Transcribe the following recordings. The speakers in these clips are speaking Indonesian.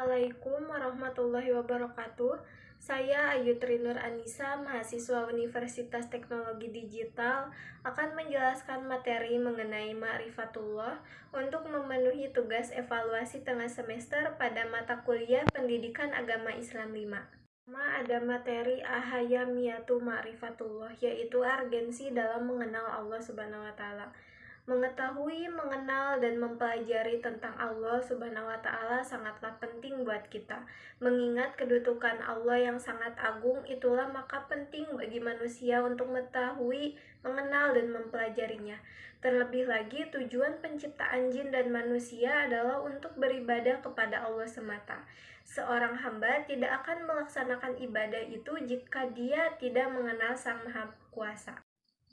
Assalamualaikum warahmatullahi wabarakatuh. Saya Ayu Trinur Anissa, mahasiswa Universitas Teknologi Digital, akan menjelaskan materi mengenai Ma'rifatullah untuk memenuhi tugas evaluasi tengah semester pada mata kuliah Pendidikan Agama Islam 5. Ada materi Ahayamiyatu Ma'rifatullah, yaitu urgensi dalam mengenal Allah Subhanahu wa Ta'ala. Mengetahui, mengenal, dan mempelajari tentang Allah Subhanahu wa Ta'ala sangatlah penting buat kita. Mengingat kedudukan Allah yang sangat agung, itulah maka penting bagi manusia untuk mengetahui, mengenal, dan mempelajarinya. Terlebih lagi, tujuan penciptaan jin dan manusia adalah untuk beribadah kepada Allah semata. Seorang hamba tidak akan melaksanakan ibadah itu jika dia tidak mengenal Sang Maha Kuasa.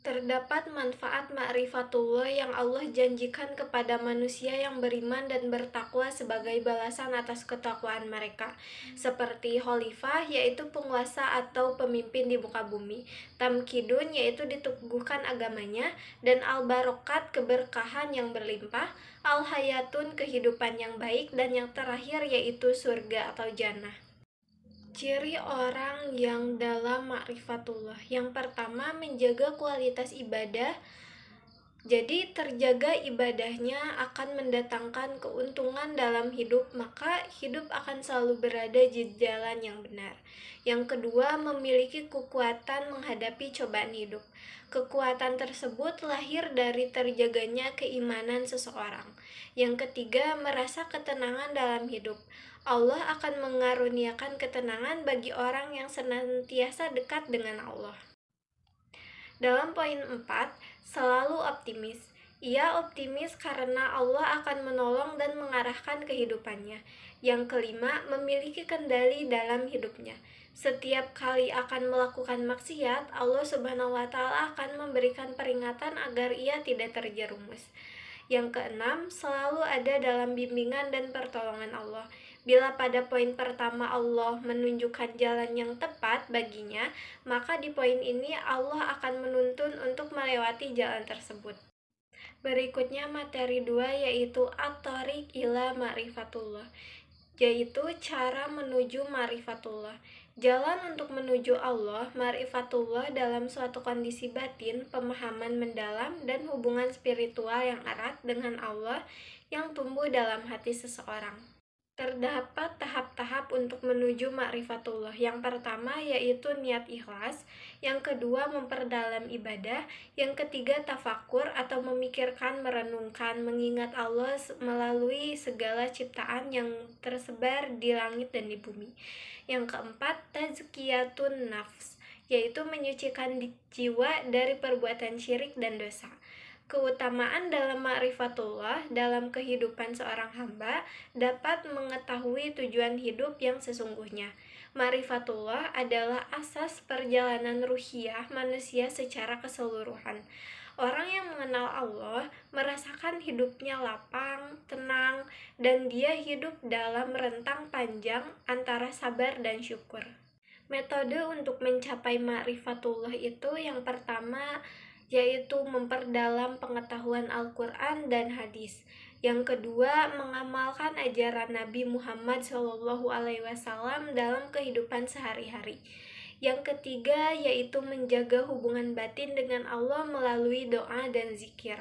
Terdapat manfaat ma'rifatullah yang Allah janjikan kepada manusia yang beriman dan bertakwa sebagai balasan atas ketakwaan mereka, seperti khalifah, yaitu penguasa atau pemimpin di muka bumi, tamkidun, yaitu diteguhkan agamanya, dan al-barokat, keberkahan yang berlimpah, al-hayatun, kehidupan yang baik, dan yang terakhir yaitu surga atau jannah. Ciri orang yang dalam ma'rifatullah. Yang pertama, menjaga kualitas ibadah. Jadi terjaga ibadahnya akan mendatangkan keuntungan dalam hidup, maka hidup akan selalu berada di jalan yang benar. Yang kedua, memiliki kekuatan menghadapi cobaan hidup. Kekuatan tersebut lahir dari terjaganya keimanan seseorang. Yang ketiga, merasa ketenangan dalam hidup. Allah akan mengaruniakan ketenangan bagi orang yang senantiasa dekat dengan Allah. Dalam poin 4, selalu optimis. Ia optimis karena Allah akan menolong dan mengarahkan kehidupannya. Yang kelima, memiliki kendali dalam hidupnya. Setiap kali akan melakukan maksiat, Allah Subhanahu wa Ta'ala akan memberikan peringatan agar ia tidak terjerumus. Yang keenam, selalu ada dalam bimbingan dan pertolongan Allah. Bila pada poin pertama Allah menunjukkan jalan yang tepat baginya, maka di poin ini Allah akan menuntun untuk melewati jalan tersebut. Berikutnya materi 2 yaitu at-thariq ila ma'rifatullah, yaitu cara menuju ma'rifatullah. Jalan untuk menuju Allah, ma'rifatullah dalam suatu kondisi batin, pemahaman mendalam, dan hubungan spiritual yang erat dengan Allah yang tumbuh dalam hati seseorang. Terdapat tahap-tahap untuk menuju ma'rifatullah. Yang pertama yaitu niat ikhlas, yang kedua memperdalam ibadah, yang ketiga tafakur atau memikirkan, merenungkan, mengingat Allah melalui segala ciptaan yang tersebar di langit dan di bumi. Yang keempat, tazkiyatun nafs, yaitu menyucikan jiwa dari perbuatan syirik dan dosa. Keutamaan dalam ma'rifatullah dalam kehidupan seorang hamba dapat mengetahui tujuan hidup yang sesungguhnya. Ma'rifatullah adalah asas perjalanan ruhiyah manusia secara keseluruhan. Orang yang mengenal Allah merasakan hidupnya lapang, tenang, dan dia hidup dalam rentang panjang antara sabar dan syukur. Metode untuk mencapai ma'rifatullah itu yang pertama yaitu memperdalam pengetahuan Al-Quran dan hadis. Yang kedua, mengamalkan ajaran Nabi Muhammad SAW dalam kehidupan sehari-hari. Yang ketiga, yaitu menjaga hubungan batin dengan Allah melalui doa dan zikir.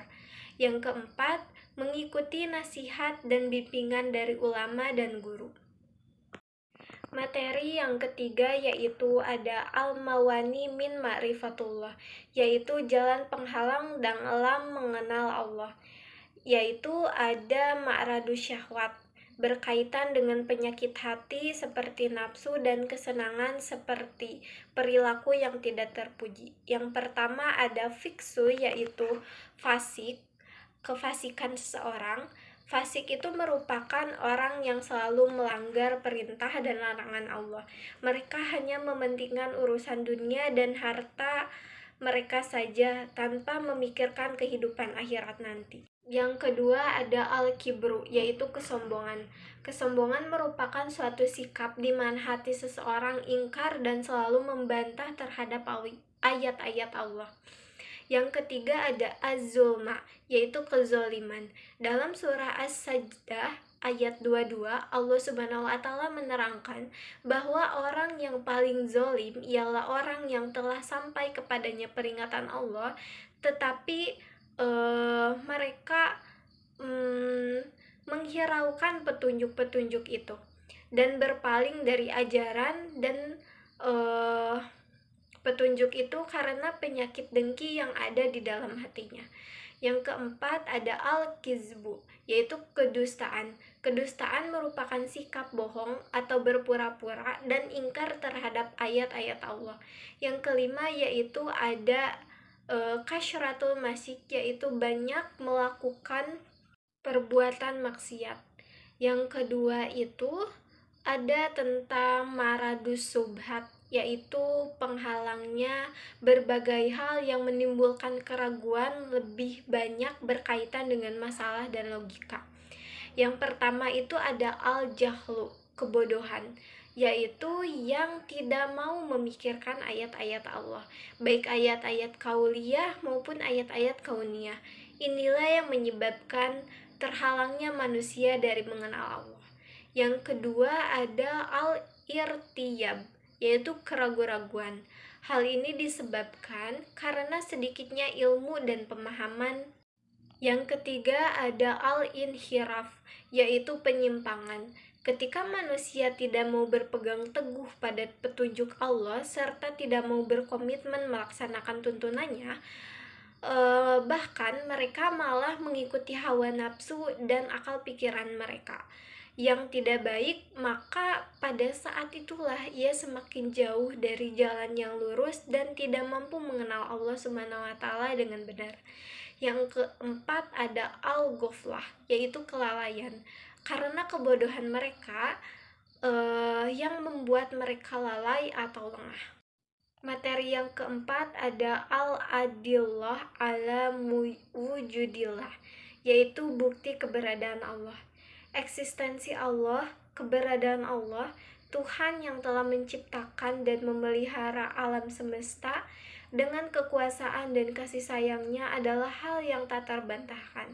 Yang keempat, mengikuti nasihat dan bimbingan dari ulama dan guru. Materi yang ketiga yaitu ada al-mawani min ma'rifatullah, yaitu jalan penghalang dalam mengenal Allah, yaitu ada ma'radu syahwat, berkaitan dengan penyakit hati seperti nafsu dan kesenangan seperti perilaku yang tidak terpuji. Yang pertama ada fiksu, yaitu fasik, kefasikan seseorang. Fasik itu merupakan orang yang selalu melanggar perintah dan larangan Allah. Mereka hanya mementingkan urusan dunia dan harta mereka saja tanpa memikirkan kehidupan akhirat nanti. Yang kedua ada al-kibru, yaitu kesombongan. Kesombongan merupakan suatu sikap di mana hati seseorang ingkar dan selalu membantah terhadap ayat-ayat Allah. Yang ketiga ada az-zulma, yaitu kezoliman. Dalam surah As-Sajdah ayat 22, Allah Subhanahu wa taala menerangkan bahwa orang yang paling zolim ialah orang yang telah sampai kepadanya peringatan Allah, tetapi mereka menghiraukan petunjuk-petunjuk itu dan berpaling dari ajaran dan petunjuk itu karena penyakit dengki yang ada di dalam hatinya. Yang keempat ada al-kizbu, yaitu kedustaan. Kedustaan merupakan sikap bohong atau berpura-pura dan ingkar terhadap ayat-ayat Allah. Yang kelima yaitu ada kasyratul masyik, yaitu banyak melakukan perbuatan maksiat. Yang kedua itu ada tentang maradus subhat, yaitu penghalangnya berbagai hal yang menimbulkan keraguan lebih banyak berkaitan dengan masalah dan logika. Yang pertama itu ada al-jahlu, kebodohan, yaitu yang tidak mau memikirkan ayat-ayat Allah, baik ayat-ayat kauliyah maupun ayat-ayat kauniyah. Inilah yang menyebabkan terhalangnya manusia dari mengenal Allah. Yang kedua ada al-irtiyab, yaitu keraguan-raguan. Hal ini disebabkan karena sedikitnya ilmu dan pemahaman. Yang ketiga ada al-inhiraf, yaitu penyimpangan. Ketika manusia tidak mau berpegang teguh pada petunjuk Allah serta tidak mau berkomitmen melaksanakan tuntunannya, bahkan mereka malah mengikuti hawa nafsu dan akal pikiran mereka yang tidak baik, maka pada saat itulah ia semakin jauh dari jalan yang lurus dan tidak mampu mengenal Allah Subhanahu wa taala dengan benar. Yang keempat ada al-ghaflah, yaitu kelalaian. Karena kebodohan mereka yang membuat mereka lalai atau lengah. Materi yang keempat ada al-adillah ala wujudillah, yaitu bukti keberadaan Allah. Eksistensi Allah, keberadaan Allah, Tuhan yang telah menciptakan dan memelihara alam semesta dengan kekuasaan dan kasih sayangnya adalah hal yang tak terbantahkan.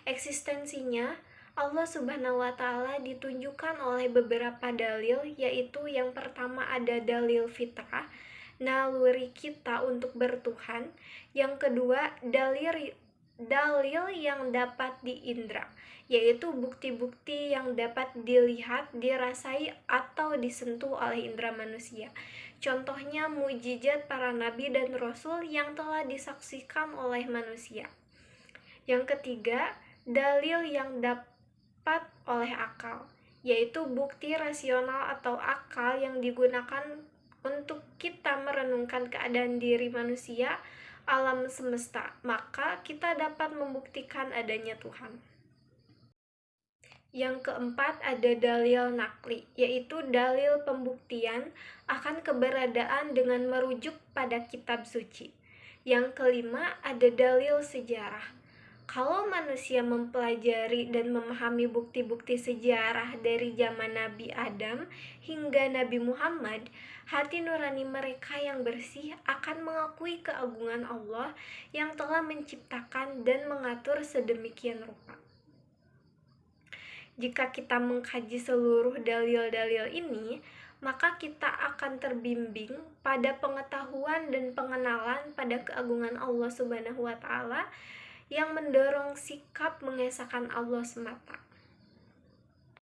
Eksistensinya Allah Subhanahu wa taala ditunjukkan oleh beberapa dalil, yaitu yang pertama ada dalil fitrah, naluri kita untuk bertuhan. Yang kedua dalil yang dapat diindra, yaitu bukti-bukti yang dapat dilihat, dirasai, atau disentuh oleh indera manusia. Contohnya mukjizat para nabi dan rasul yang telah disaksikan oleh manusia. Yang ketiga, dalil yang dapat oleh akal, yaitu bukti rasional atau akal yang digunakan untuk kita merenungkan keadaan diri manusia, alam semesta, maka kita dapat membuktikan adanya Tuhan. Yang keempat ada dalil nakli, yaitu dalil pembuktian akan keberadaan dengan merujuk pada kitab suci. Yang kelima ada dalil sejarah. Kalau manusia mempelajari dan memahami bukti-bukti sejarah dari zaman Nabi Adam hingga Nabi Muhammad, hati nurani mereka yang bersih akan mengakui keagungan Allah yang telah menciptakan dan mengatur sedemikian rupa. Jika kita mengkaji seluruh dalil-dalil ini, maka kita akan terbimbing pada pengetahuan dan pengenalan pada keagungan Allah Subhanahu wa taala yang mendorong sikap mengesahkan Allah semata.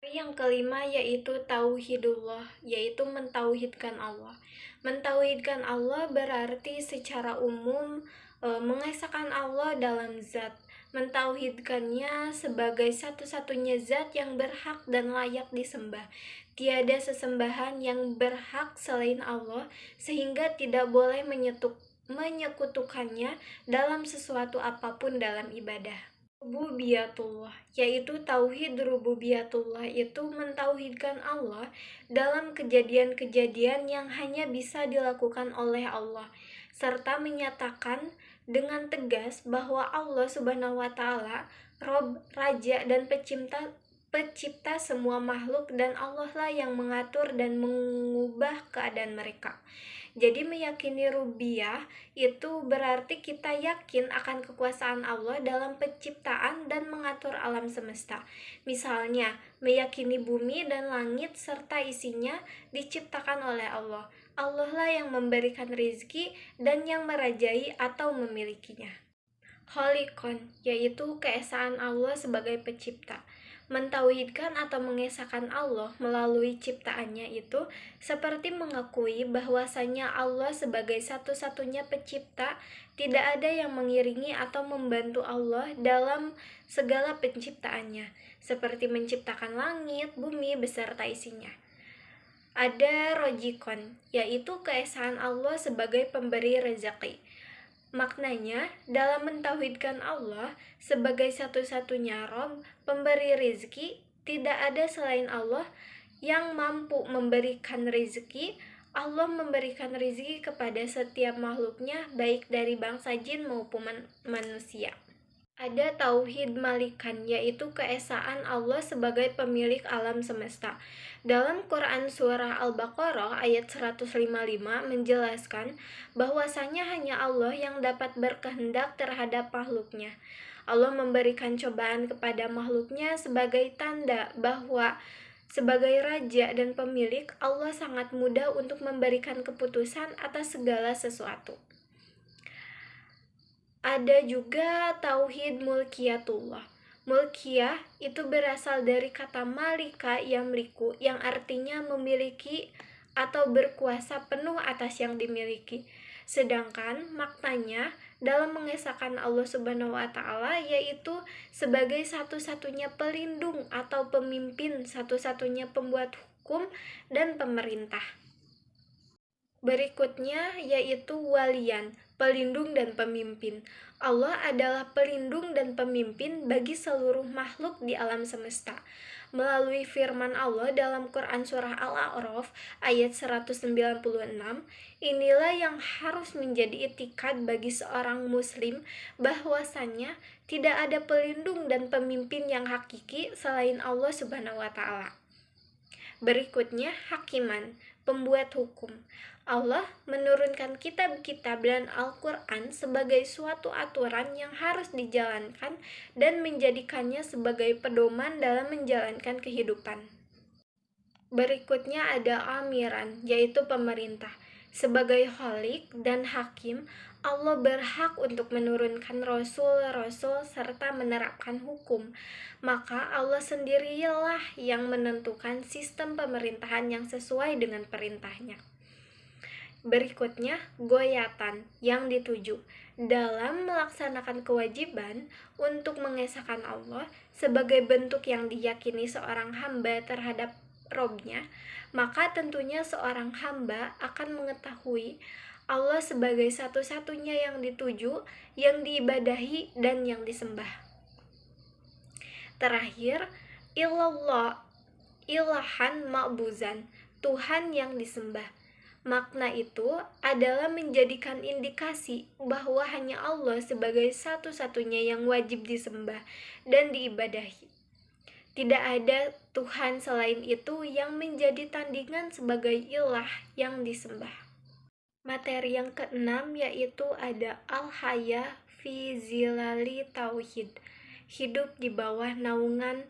Yang kelima yaitu tauhidullah, yaitu mentauhidkan Allah. Mentauhidkan Allah berarti secara umum mengesahkan Allah dalam zat, mentauhidkannya sebagai satu-satunya zat yang berhak dan layak disembah. Tiada sesembahan yang berhak selain Allah, sehingga tidak boleh menyekutukannya dalam sesuatu apapun dalam ibadah. Rububiyatullah, yaitu tauhid rububiyatullah, itu mentauhidkan Allah dalam kejadian-kejadian yang hanya bisa dilakukan oleh Allah, serta menyatakan dengan tegas bahwa Allah Subhanahu wa taala Rob, Raja dan pencipta semua makhluk dan Allah lah yang mengatur dan mengubah keadaan mereka. Jadi meyakini rububiyah itu berarti kita yakin akan kekuasaan Allah dalam penciptaan dan mengatur alam semesta. Misalnya, meyakini bumi dan langit serta isinya diciptakan oleh Allah. Allah lah yang memberikan rizki dan yang merajai atau memilikinya. Holikon, yaitu keesaan Allah sebagai pencipta. Mentauhidkan atau mengesahkan Allah melalui ciptaannya itu seperti mengakui bahwasanya Allah sebagai satu-satunya pencipta, tidak ada yang mengiringi atau membantu Allah dalam segala penciptaannya, seperti menciptakan langit, bumi beserta isinya. Ada rojikon, yaitu keesaan Allah sebagai pemberi rezeki. Maknanya, dalam mentauhidkan Allah sebagai satu-satunya Rob, pemberi rizki, tidak ada selain Allah yang mampu memberikan rizki. Allah memberikan rizki kepada setiap makhluknya, baik dari bangsa jin maupun manusia. Ada tauhid malikan, yaitu keesaan Allah sebagai pemilik alam semesta. Dalam Quran Surah Al-Baqarah ayat 155 menjelaskan bahwasanya hanya Allah yang dapat berkehendak terhadap makhluknya. Allah memberikan cobaan kepada makhluknya sebagai tanda bahwa sebagai raja dan pemilik, Allah sangat mudah untuk memberikan keputusan atas segala sesuatu. Ada juga tauhid mulkiyatullah. Mulkiyah itu berasal dari kata malika yamliku, yang artinya memiliki atau berkuasa penuh atas yang dimiliki. Sedangkan maknanya dalam mengesahkan Allah Subhanahu wa taala yaitu sebagai satu-satunya pelindung atau pemimpin, satu-satunya pembuat hukum dan pemerintah. Berikutnya yaitu walian, pelindung dan pemimpin. Allah adalah pelindung dan pemimpin bagi seluruh makhluk di alam semesta. Melalui firman Allah dalam Quran Surah Al-A'raf ayat 196, inilah yang harus menjadi itikad bagi seorang muslim bahwasannya tidak ada pelindung dan pemimpin yang hakiki selain Allah Subhanahu wa taala. Berikutnya hakiman, pembuat hukum. Allah menurunkan kitab-kitab dan Al-Quran sebagai suatu aturan yang harus dijalankan dan menjadikannya sebagai pedoman dalam menjalankan kehidupan. Berikutnya ada amiran, yaitu pemerintah. Sebagai Khalik dan Hakim, Allah berhak untuk menurunkan rasul-rasul serta menerapkan hukum. Maka Allah sendirilah yang menentukan sistem pemerintahan yang sesuai dengan perintahnya. Berikutnya, goyatan yang dituju dalam melaksanakan kewajiban untuk mengesahkan Allah sebagai bentuk yang diyakini seorang hamba terhadap Robnya, maka tentunya seorang hamba akan mengetahui Allah sebagai satu-satunya yang dituju, yang diibadahi, dan yang disembah. Terakhir, ilallah, ilahan ma'buzan, Tuhan yang disembah. Makna itu adalah menjadikan indikasi bahwa hanya Allah sebagai satu-satunya yang wajib disembah dan diibadahi. Tidak ada Tuhan selain itu yang menjadi tandingan sebagai ilah yang disembah. Materi yang keenam yaitu ada al-haya fi zilali tauhid, hidup di bawah naungan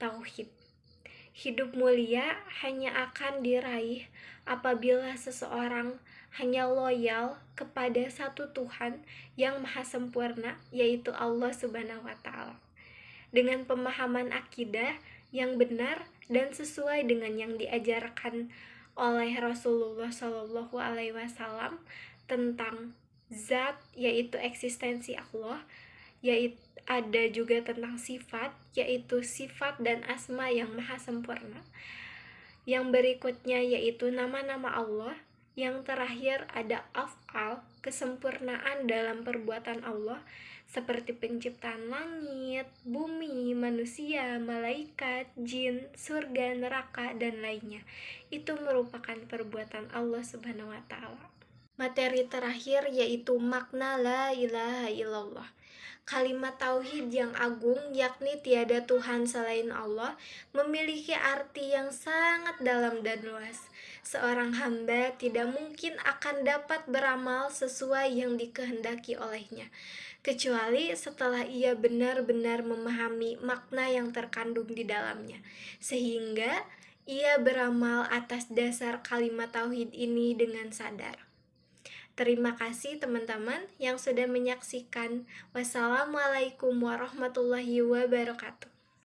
tauhid. Hidup mulia hanya akan diraih apabila seseorang hanya loyal kepada satu Tuhan yang maha sempurna, yaitu Allah Subhanahu wa taala. Dengan pemahaman akidah yang benar dan sesuai dengan yang diajarkan oleh Rasulullah Shallallahu alaihi wasallam tentang zat, yaitu eksistensi Allah, yaitu ada juga tentang sifat, yaitu sifat dan asma yang maha sempurna. Yang berikutnya yaitu nama-nama Allah. Yang terakhir ada af'al, kesempurnaan dalam perbuatan Allah, seperti penciptaan langit, bumi, manusia, malaikat, jin, surga, neraka, dan lainnya. Itu merupakan perbuatan Allah Subhanahu wa taala. Materi terakhir yaitu makna la ilaha illallah. Kalimat tauhid yang agung, yakni tiada Tuhan selain Allah, memiliki arti yang sangat dalam dan luas. Seorang hamba tidak mungkin akan dapat beramal sesuai yang dikehendaki olehnya, kecuali setelah ia benar-benar memahami makna yang terkandung di dalamnya, sehingga ia beramal atas dasar kalimat tauhid ini dengan sadar. Terima kasih teman-teman yang sudah menyaksikan. Wassalamualaikum warahmatullahi wabarakatuh.